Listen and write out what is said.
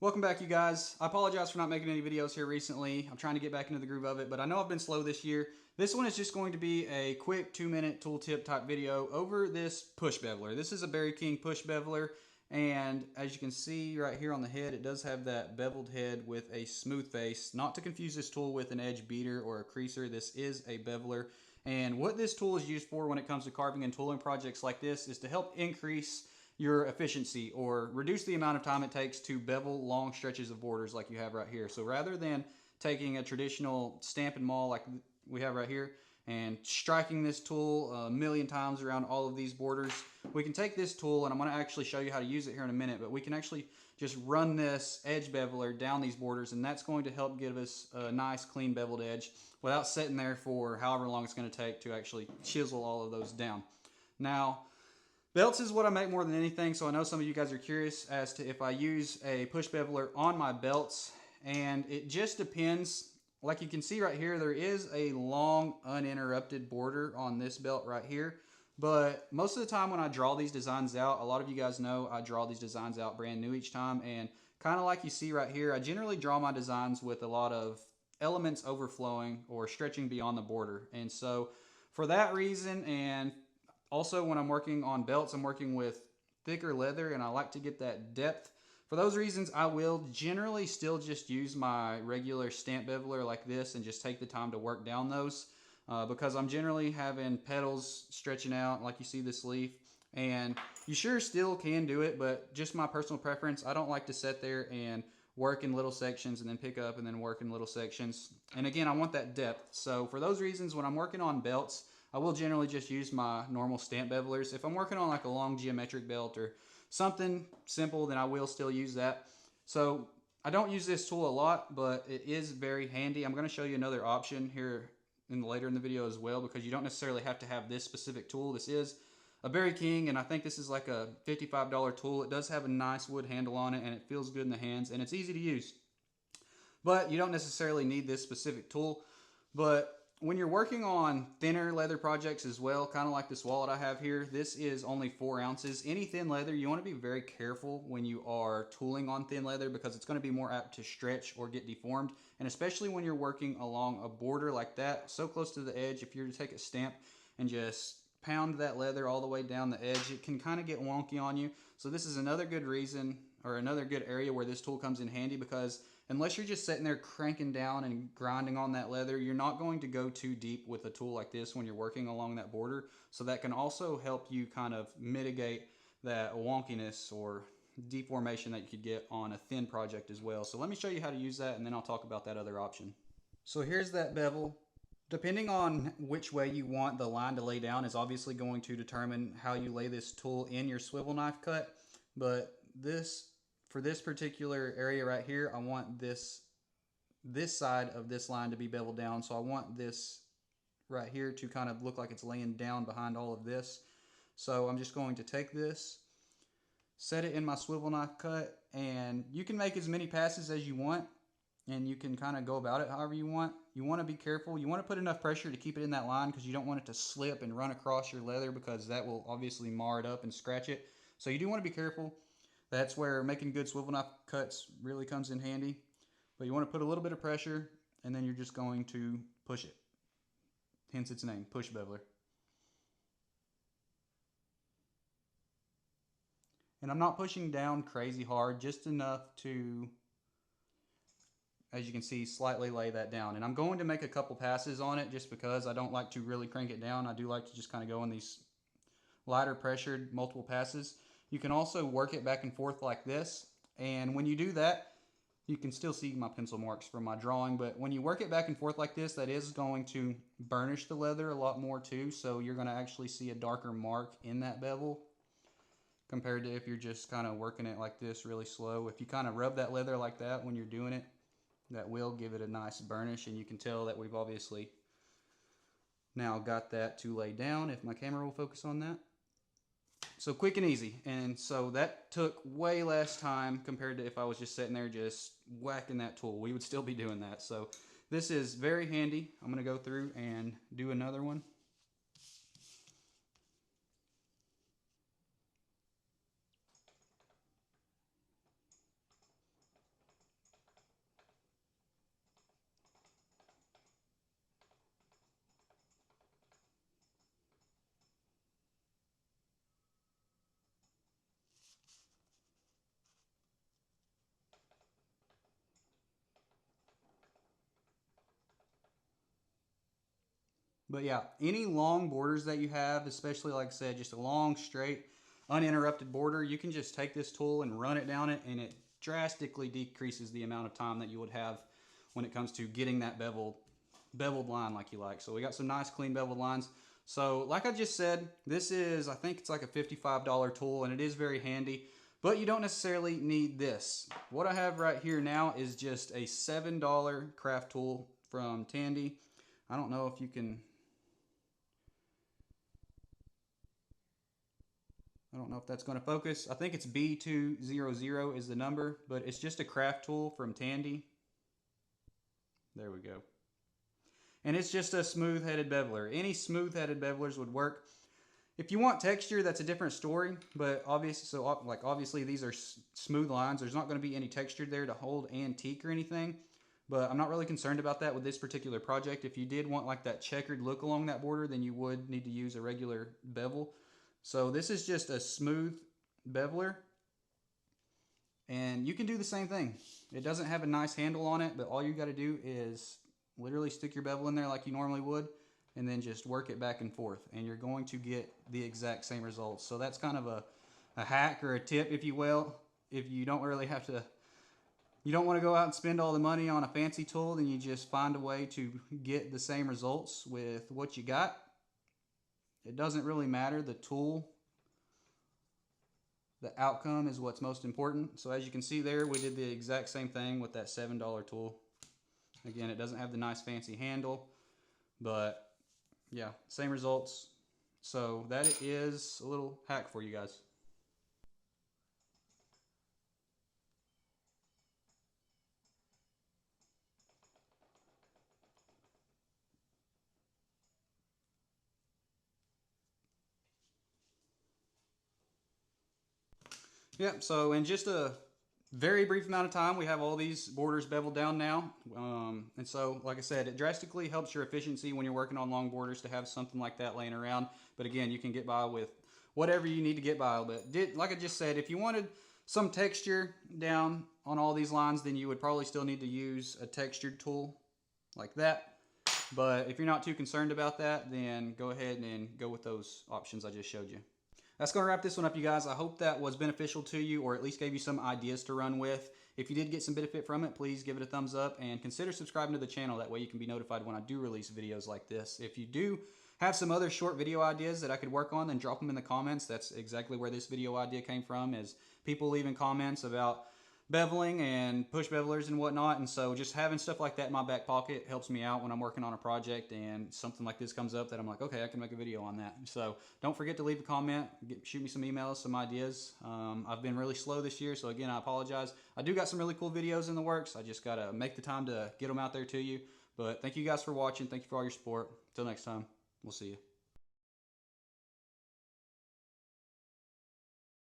Welcome back, you guys. I apologize for not making any videos here recently. I'm trying to get back into the groove of it, but I know I've been slow this year. This one is just going to be a quick 2-minute tooltip type video over this push beveler. This is a Berry King push beveler, and as you can see right here on the head, it does have that beveled head with a smooth face. Not to confuse this tool with an edge beater or a creaser, this is a beveler. And what this tool is used for when it comes to carving and tooling projects like this is to help increase your efficiency or reduce the amount of time it takes to bevel long stretches of borders like you have right here. So rather than taking a traditional stamp and maul like we have right here and striking this tool a million times around all of these borders, we can take this tool, and I'm going to actually show you how to use it here in a minute, but we can actually just run this edge beveler down these borders, and that's going to help give us a nice clean beveled edge without sitting there for however long it's going to take to actually chisel all of those down. Now, belts is what I make more than anything, so I know some of you guys are curious as to if I use a push beveler on my belts, and it just depends. Like you can see right here, there is a long uninterrupted border on this belt right here, but most of the time when I draw these designs out, a lot of you guys know I draw these designs out brand new each time, and kind of like you see right here, I generally draw my designs with a lot of elements overflowing or stretching beyond the border. And so for that reason, and also, when I'm working on belts, I'm working with thicker leather, and I like to get that depth. For those reasons, I will generally still just use my regular stamp beveler like this and just take the time to work down those because I'm generally having petals stretching out like you see this leaf. And you sure still can do it, but just my personal preference, I don't like to sit there and work in little sections and then pick up and then work in little sections. And again, I want that depth. So for those reasons, when I'm working on belts, I will generally just use my normal stamp bevelers. If I'm working on like a long geometric belt or something simple, then I will still use that. So I don't use this tool a lot, but it is very handy. I'm going to show you another option here later in the video as well, because you don't necessarily have to have this specific tool. This is a Berry King, and I think this is like a $55 tool. It does have a nice wood handle on it, and it feels good in the hands, and it's easy to use. But you don't necessarily need this specific tool. But when you're working on thinner leather projects as well, kind of like this wallet I have here, this is only 4 ounces. Any thin leather, you want to be very careful when you are tooling on thin leather because it's going to be more apt to stretch or get deformed. And especially when you're working along a border like that, so close to the edge, if you're to take a stamp and just pound that leather all the way down the edge, it can kind of get wonky on you. So this is another good reason, or another good area where this tool comes in handy, because unless you're just sitting there cranking down and grinding on that leather, you're not going to go too deep with a tool like this when you're working along that border. So that can also help you kind of mitigate that wonkiness or deformation that you could get on a thin project as well. So let me show you how to use that, and then I'll talk about that other option. So here's that bevel. Depending on which way you want the line to lay down is obviously going to determine how you lay this tool in your swivel knife cut. But for this particular area right here, I want this side of this line to be beveled down. So I want this right here to kind of look like it's laying down behind all of this. So I'm just going to take this, set it in my swivel knife cut, and you can make as many passes as you want, and you can kind of go about it however you want. You want to be careful. You want to put enough pressure to keep it in that line because you don't want it to slip and run across your leather, because that will obviously mar it up and scratch it. So you do want to be careful. That's where making good swivel knife cuts really comes in handy. But you want to put a little bit of pressure, and then you're just going to push it. Hence its name, push beveler. And I'm not pushing down crazy hard, just enough to, as you can see, slightly lay that down. And I'm going to make a couple passes on it just because I don't like to really crank it down. I do like to just kind of go in these lighter pressured multiple passes. You can also work it back and forth like this. And when you do that, you can still see my pencil marks from my drawing, but when you work it back and forth like this, that is going to burnish the leather a lot more too. So you're going to actually see a darker mark in that bevel compared to if you're just kind of working it like this really slow. If you kind of rub that leather like that when you're doing it, that will give it a nice burnish, and you can tell that we've obviously now got that to lay down, if my camera will focus on that. So quick and easy. And so that took way less time compared to if I was just sitting there just whacking that tool. We would still be doing that. So this is very handy. I'm going to go through and do another one. But yeah, any long borders that you have, especially like I said, just a long, straight, uninterrupted border, you can just take this tool and run it down it, and it drastically decreases the amount of time that you would have when it comes to getting that beveled line like you like. So we got some nice clean beveled lines. So like I just said, this is, I think it's like a $55 tool, and it is very handy, but you don't necessarily need this. What I have right here now is just a $7 craft tool from Tandy. I don't know if you can, I don't know if that's going to focus. I think it's B200 is the number, but it's just a craft tool from Tandy. There we go. And it's just a smooth-headed beveler. Any smooth-headed bevelers would work. If you want texture, that's a different story, but obviously these are smooth lines. There's not going to be any texture there to hold antique or anything, but I'm not really concerned about that with this particular project. If you did want like that checkered look along that border, then you would need to use a regular bevel. So this is just a smooth beveler, and you can do the same thing. It doesn't have a nice handle on it, but all you got to do is literally stick your bevel in there like you normally would, and then just work it back and forth, and you're going to get the exact same results. So that's kind of a hack or a tip, if you will. If you don't really have to, you don't want to go out and spend all the money on a fancy tool, then you just find a way to get the same results with what you got. It doesn't really matter the tool. The outcome is what's most important. So as you can see there, we did the exact same thing with that $7 tool. Again, it doesn't have the nice fancy handle, but yeah, same results. So that is a little hack for you guys. Yep, so in just a very brief amount of time, we have all these borders beveled down now. And so, like I said, it drastically helps your efficiency when you're working on long borders to have something like that laying around. But again, you can get by with whatever you need to get by. But like I just said, if you wanted some texture down on all these lines, then you would probably still need to use a textured tool like that. But if you're not too concerned about that, then go ahead and go with those options I just showed you. That's going to wrap this one up, you guys. I hope that was beneficial to you, or at least gave you some ideas to run with. If you did get some benefit from it, please give it a thumbs up and consider subscribing to the channel. That way you can be notified when I do release videos like this. If you do have some other short video ideas that I could work on, then drop them in the comments. That's exactly where this video idea came from, is people leaving comments about beveling and push bevelers and whatnot. And so just having stuff like that in my back pocket helps me out when I'm working on a project and something like this comes up that I'm like, okay, I can make a video on that. So don't forget to leave a comment, shoot me some emails, some ideas. I've been really slow this year, so again, I apologize. I do got some really cool videos in the works. I just got to make the time to get them out there to you. But thank you guys for watching. Thank you for all your support. Until next time, we'll see you.